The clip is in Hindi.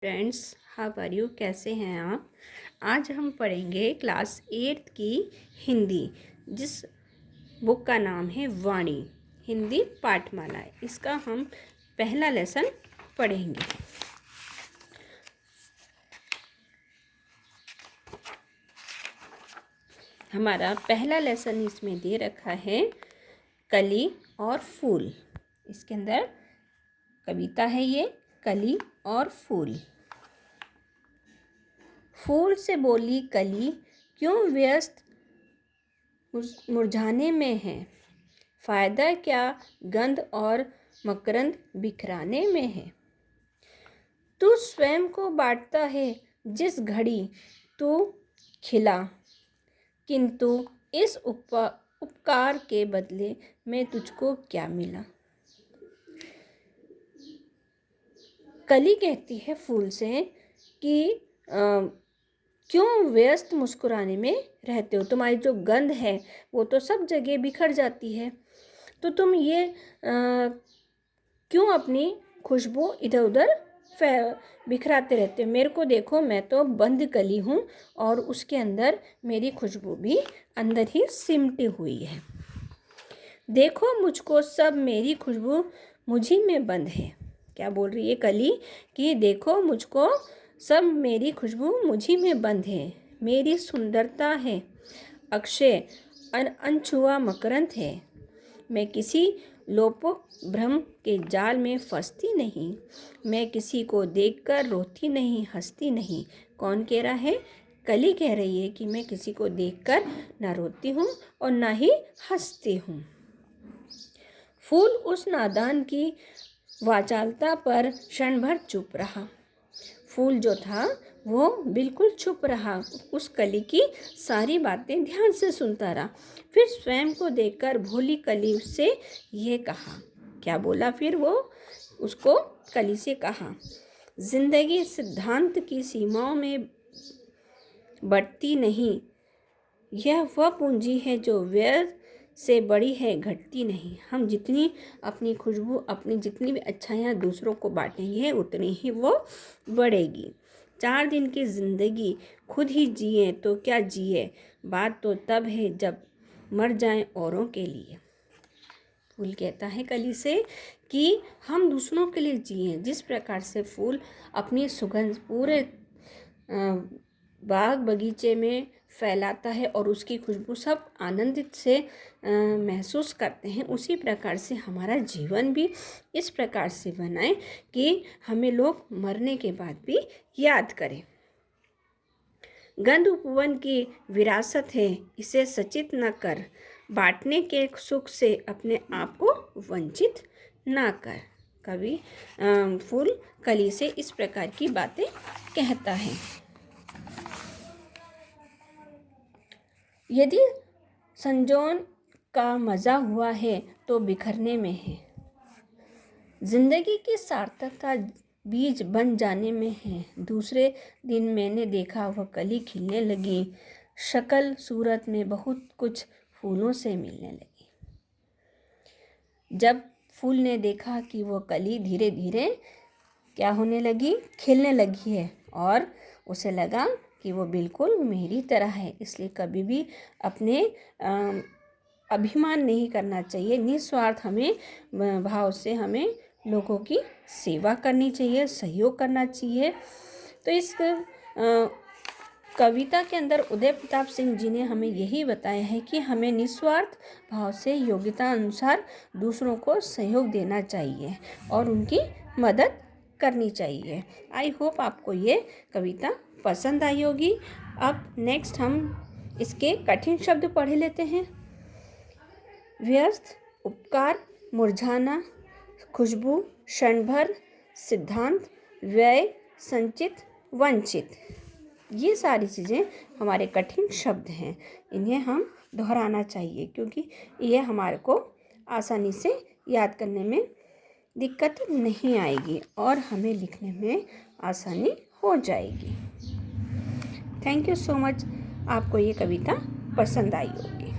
Friends, how are you? कैसे हैं आप? आज हम पढ़ेंगे क्लास 8 की हिंदी, जिस बुक का नाम है वाणी हिंदी पाठमाला। इसका हम पहला लेसन पढ़ेंगे। हमारा पहला लेसन इसमें दे रखा है कली और फूल। इसके अंदर कविता है ये, कली और फूल। फूल से बोली कली, क्यों व्यस्त मुरझाने में है? फायदा क्या गंध और मकरंद बिखराने में है? तू स्वयं को बांटता है जिस घड़ी तू खिला, किंतु इस उपकार के बदले में तुझको क्या मिला? कली कहती है फूल से कि क्यों व्यस्त मुस्कुराने में रहते हो? तुम्हारी जो गंध है वो तो सब जगह बिखर जाती है, तो तुम ये क्यों अपनी खुशबू इधर उधर बिखराते रहते हो? मेरे को देखो, मैं तो बंद कली हूँ और उसके अंदर मेरी खुशबू भी अंदर ही सिमटी हुई है। देखो मुझको, सब मेरी खुशबू मुझी में बंद है। क्या बोल रही है कली कि देखो मुझको, सब मेरी खुशबू मुझी में बंद है। मेरी सुंदरता है अक्षय, अनछुआ मकरंद है। मैं किसी लोपो भ्रम के जाल में फंसती नहीं। मैं किसी को देखकर रोती नहीं, हंसती नहीं। कौन कह रहा है? कली कह रही है कि मैं किसी को देखकर ना रोती हूँ और ना ही हंसती हूँ। फूल उस नादान की वाचालता पर क्षण भर चुप रहा। फूल जो था वो बिल्कुल चुप रहा, उस कली की सारी बातें ध्यान से सुनता रहा। फिर स्वयं को देखकर भोली कली उससे ये कहा। क्या बोला फिर वो? उसको कली से कहा, जिंदगी सिद्धांत की सीमाओं में बढ़ती नहीं। यह वह पूंजी है जो व्यर्थ से बड़ी है, घटती नहीं। हम जितनी अपनी खुशबू, अपनी जितनी भी अच्छाइयाँ दूसरों को बांटेंगे उतनी ही वो बढ़ेगी। 4 दिन की ज़िंदगी खुद ही जिए तो क्या जिए, बात तो तब है जब मर जाएं औरों के लिए। फूल कहता है कली से कि हम दूसरों के लिए जिए। जिस प्रकार से फूल अपनी सुगंध पूरे बाग बगीचे में फैलाता है और उसकी खुशबू सब आनंदित से महसूस करते हैं, उसी प्रकार से हमारा जीवन भी इस प्रकार से बनाए कि हमें लोग मरने के बाद भी याद करें। गंध उपवन की विरासत है, इसे सचित न कर। बांटने के सुख से अपने आप को वंचित ना कर। कवि फूल कली से इस प्रकार की बातें कहता है। यदि संजोन का मज़ा हुआ है तो बिखरने में है। जिंदगी की सार्थकता बीज बन जाने में है। दूसरे दिन मैंने देखा वह कली खिलने लगी। शक्ल सूरत में बहुत कुछ फूलों से मिलने लगी। जब फूल ने देखा कि वो कली धीरे धीरे क्या होने लगी, खिलने लगी है, और उसे लगा कि वो बिल्कुल मेरी तरह है। इसलिए कभी भी अपने अभिमान नहीं करना चाहिए। निस्वार्थ हमें भाव से हमें लोगों की सेवा करनी चाहिए, सहयोग करना चाहिए। तो इस कविता के अंदर उदय प्रताप सिंह जी ने हमें यही बताया है कि हमें निस्वार्थ भाव से योग्यता अनुसार दूसरों को सहयोग देना चाहिए और उनकी मदद करनी चाहिए। आई होप आपको ये कविता पसंद आई होगी। अब नेक्स्ट हम इसके कठिन शब्द पढ़ लेते हैं। व्यस्त, उपकार, मुरझाना, खुशबू, क्षण भर, सिद्धांत, व्यय, संचित, वंचित। ये सारी चीज़ें हमारे कठिन शब्द हैं। इन्हें हम दोहराना चाहिए क्योंकि ये हमारे को आसानी से याद करने में दिक्कत नहीं आएगी और हमें लिखने में आसानी हो जाएगी। Thank you so much. आपको ये कविता पसंद आई होगी।